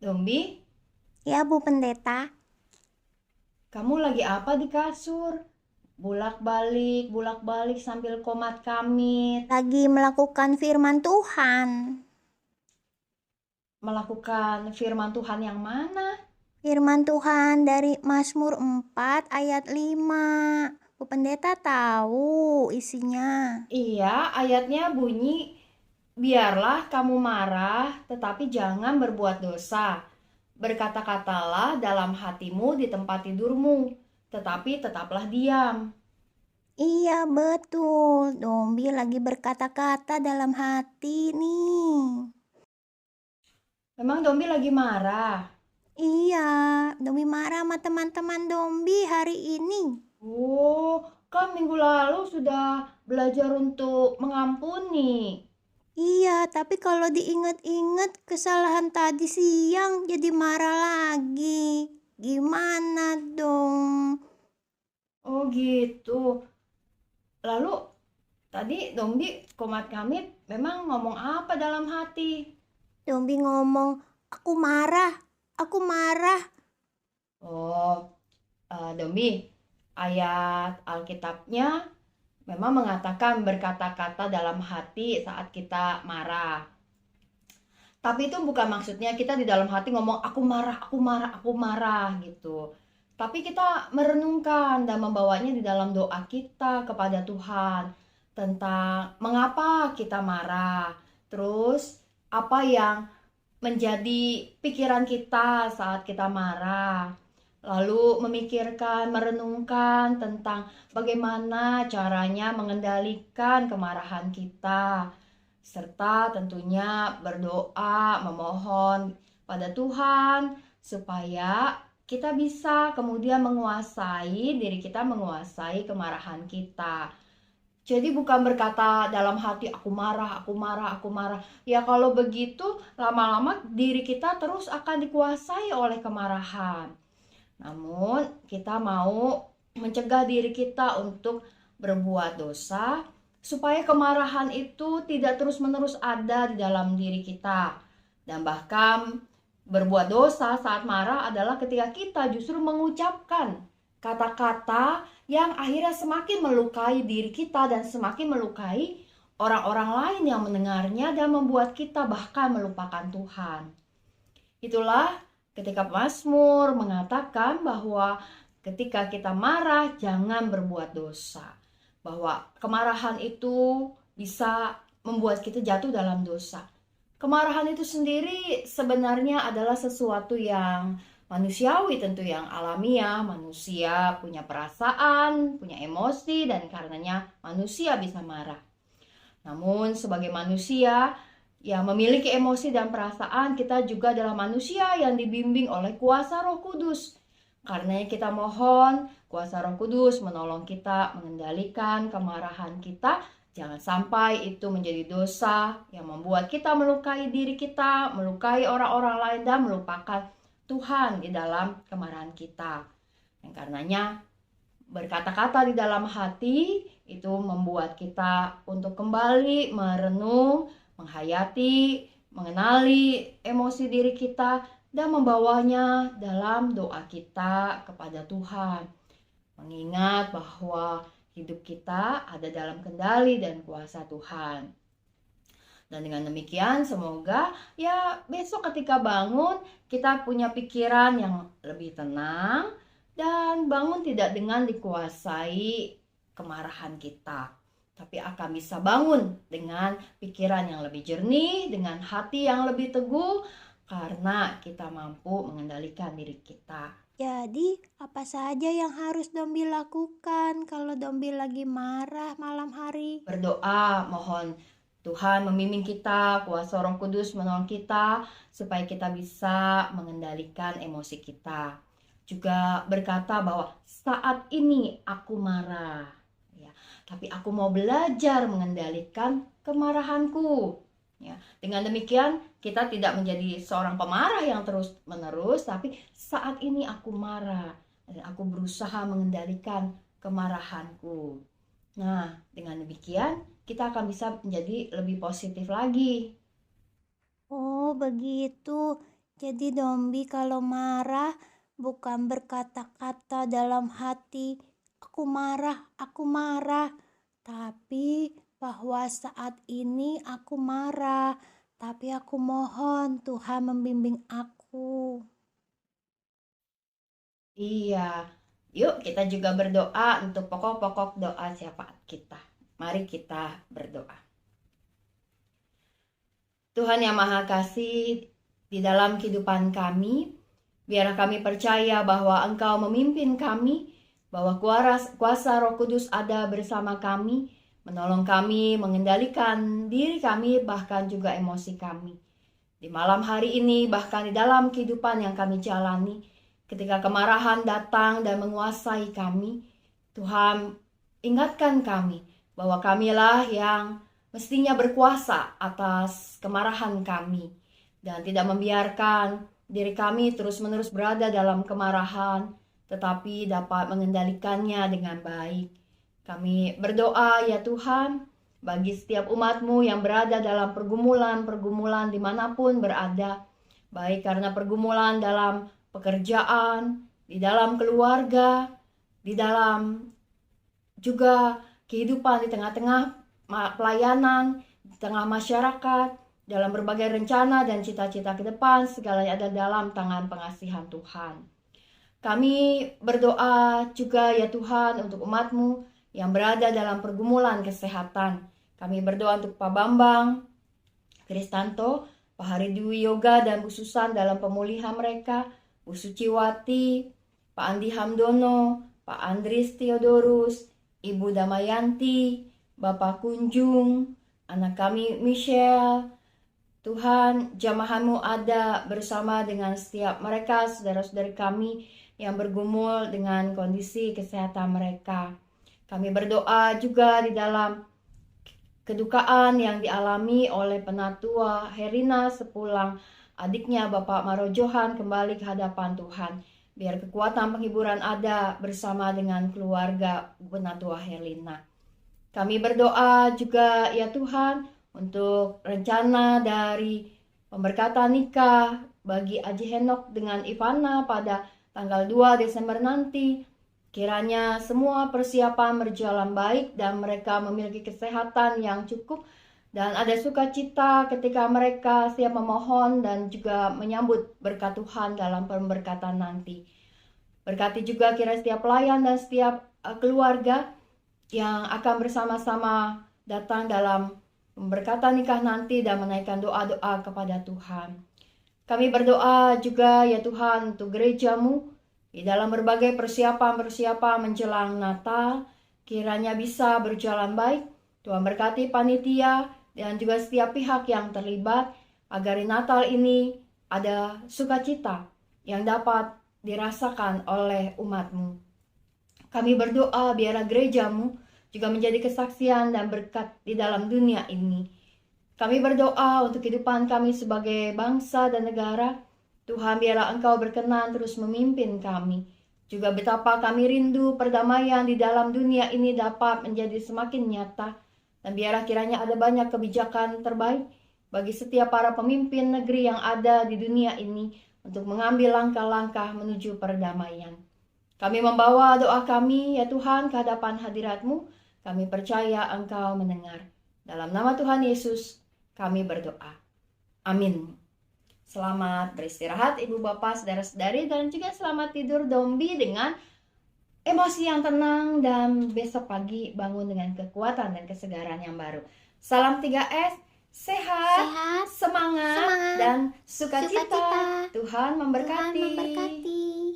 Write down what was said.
Dombi, Ya, Bu Pendeta, kamu lagi apa di kasur? Bulak-balik sambil komat kamit. lagi melakukan firman Tuhan. Melakukan firman Tuhan yang mana? Firman Tuhan dari Mazmur 4 ayat 5. Bu Pendeta tahu isinya. Iya, ayatnya bunyi, biarlah kamu marah, tetapi jangan berbuat dosa. Berkata-katalah dalam hatimu di tempat tidurmu, tetapi tetaplah diam. Iya, betul. Dombi lagi berkata-kata dalam hati nih. Memang Dombi lagi marah. Iya, Dombi marah sama teman-teman Dombi hari ini. Oh, kan minggu lalu sudah belajar untuk mengampuni. Iya, tapi kalau diingat-ingat kesalahan tadi siang jadi marah lagi. Gimana dong? Oh gitu. Lalu tadi Dombi komat kamit memang ngomong apa dalam hati? Dombi ngomong, aku marah. Oh, Dombi, ayat Alkitabnya memang mengatakan berkata-kata dalam hati saat kita marah. Tapi itu bukan maksudnya kita di dalam hati ngomong aku marah gitu. Tapi kita merenungkan dan membawanya di dalam doa kita kepada Tuhan tentang mengapa kita marah. Terus apa yang menjadi pikiran kita saat kita marah. Lalu memikirkan, merenungkan tentang bagaimana caranya mengendalikan kemarahan kita, serta tentunya berdoa, memohon pada Tuhan supaya kita bisa kemudian menguasai diri kita, menguasai kemarahan kita. Jadi bukan berkata dalam hati aku marah. Ya kalau begitu lama-lama diri kita terus akan dikuasai oleh kemarahan. Namun kita mau mencegah diri kita untuk berbuat dosa supaya kemarahan itu tidak terus-menerus ada di dalam diri kita. Dan bahkan berbuat dosa saat marah adalah ketika kita justru mengucapkan kata-kata yang akhirnya semakin melukai diri kita dan semakin melukai orang-orang lain yang mendengarnya dan membuat kita bahkan melupakan Tuhan. Itulah ketika Mazmur mengatakan bahwa ketika kita marah jangan berbuat dosa. Bahwa kemarahan itu bisa membuat kita jatuh dalam dosa. Kemarahan itu sendiri sebenarnya adalah sesuatu yang manusiawi, tentu yang alamiah. Manusia punya perasaan, punya emosi, dan karenanya manusia bisa marah. Namun sebagai manusia yang memiliki emosi dan perasaan, kita juga adalah manusia yang dibimbing oleh kuasa Roh Kudus. Karena kita mohon kuasa Roh Kudus menolong kita mengendalikan kemarahan kita. Jangan sampai itu menjadi dosa yang membuat kita melukai diri kita, melukai orang-orang lain, dan melupakan Tuhan di dalam kemarahan kita. Dan karenanya berkata-kata di dalam hati itu membuat kita untuk kembali merenung, menghayati, mengenali emosi diri kita dan membawanya dalam doa kita kepada Tuhan. Mengingat bahwa hidup kita ada dalam kendali dan kuasa Tuhan. Dan dengan demikian semoga ya besok ketika bangun kita punya pikiran yang lebih tenang dan bangun tidak dengan dikuasai kemarahan kita. Tapi akan bisa bangun dengan pikiran yang lebih jernih, dengan hati yang lebih teguh karena kita mampu mengendalikan diri kita. Jadi, apa saja yang harus Dombi lakukan kalau Dombi lagi marah malam hari? Berdoa, mohon Tuhan memimpin kita, kuasa Roh Kudus menolong kita supaya kita bisa mengendalikan emosi kita. Juga berkata bahwa saat ini aku marah, ya, tapi aku mau belajar mengendalikan kemarahanku. Ya, dengan demikian kita tidak menjadi seorang pemarah yang terus-menerus, tapi saat ini aku marah dan aku berusaha mengendalikan kemarahanku. Nah, dengan demikian kita akan bisa menjadi lebih positif lagi. Oh, begitu. Jadi Dombi kalau marah bukan berkata-kata dalam hati, aku marah. Tapi bahwa saat ini aku marah, tapi aku mohon Tuhan membimbing aku. Iya, yuk kita juga berdoa untuk pokok-pokok doa syafaat kita. Mari kita berdoa. Tuhan yang Maha Kasih, di dalam kehidupan kami, biarlah kami percaya bahwa Engkau memimpin kami, bahwa kuasa Roh Kudus ada bersama kami, menolong kami, mengendalikan diri kami, bahkan juga emosi kami. Di malam hari ini, bahkan di dalam kehidupan yang kami jalani, ketika kemarahan datang dan menguasai kami, Tuhan ingatkan kami bahwa kamilah yang mestinya berkuasa atas kemarahan kami dan tidak membiarkan diri kami terus-menerus berada dalam kemarahan, tetapi dapat mengendalikannya dengan baik. Kami berdoa ya Tuhan, bagi setiap umat-Mu yang berada dalam pergumulan-pergumulan dimanapun berada, baik karena pergumulan dalam pekerjaan, di dalam keluarga, di dalam juga kehidupan di tengah-tengah pelayanan, di tengah masyarakat, dalam berbagai rencana dan cita-cita ke depan, segalanya ada dalam tangan pengasihan Tuhan. Kami berdoa juga ya Tuhan untuk umat-Mu yang berada dalam pergumulan kesehatan. Kami berdoa untuk Pak Bambang Kristanto, Pak Hari Dwi Yoga dan Bu Susan dalam pemulihan mereka, Bu Suciwati, Pak Andi Hamdono, Pak Andris Theodorus, Ibu Damayanti, Bapak Kunjung, anak kami Michelle. Tuhan, jamahan-Mu ada bersama dengan setiap mereka, saudara-saudari kami yang bergumul dengan kondisi kesehatan mereka. Kami berdoa juga di dalam kedukaan yang dialami oleh penatua Herina sepulang adiknya Bapak Marojohan kembali ke hadapan Tuhan. Biar kekuatan penghiburan ada bersama dengan keluarga penatua Herina. Kami berdoa juga ya Tuhan untuk rencana dari pemberkatan nikah bagi Aji Henok dengan Ivana pada tanggal 2 Desember nanti. Kiranya semua persiapan berjalan baik dan mereka memiliki kesehatan yang cukup dan ada sukacita ketika mereka siap memohon dan juga menyambut berkat Tuhan dalam pemberkatan nanti. Berkati juga kira setiap pelayan dan setiap keluarga yang akan bersama-sama datang dalam pemberkatan nikah nanti dan menaikkan doa-doa kepada Tuhan. Kami berdoa juga ya Tuhan untuk gereja-Mu di dalam berbagai persiapan menjelang Natal, kiranya bisa berjalan baik. Tuhan berkati panitia dan juga setiap pihak yang terlibat agar di Natal ini ada sukacita yang dapat dirasakan oleh umat-Mu. Kami berdoa biarlah gereja-Mu juga menjadi kesaksian dan berkat di dalam dunia ini. Kami berdoa untuk kehidupan kami sebagai bangsa dan negara. Tuhan, biarlah Engkau berkenan terus memimpin kami. Juga betapa kami rindu perdamaian di dalam dunia ini dapat menjadi semakin nyata. Dan biarlah kiranya ada banyak kebijakan terbaik bagi setiap para pemimpin negeri yang ada di dunia ini untuk mengambil langkah-langkah menuju perdamaian. Kami membawa doa kami ya Tuhan ke hadapan hadirat-Mu. Kami percaya Engkau mendengar. Dalam nama Tuhan Yesus kami berdoa. Amin. Selamat beristirahat Ibu Bapak, saudara-saudari, dan juga selamat tidur Dombi dengan emosi yang tenang dan besok pagi bangun dengan kekuatan dan kesegaran yang baru. Salam 3S, sehat, semangat, dan sukacita. Tuhan memberkati.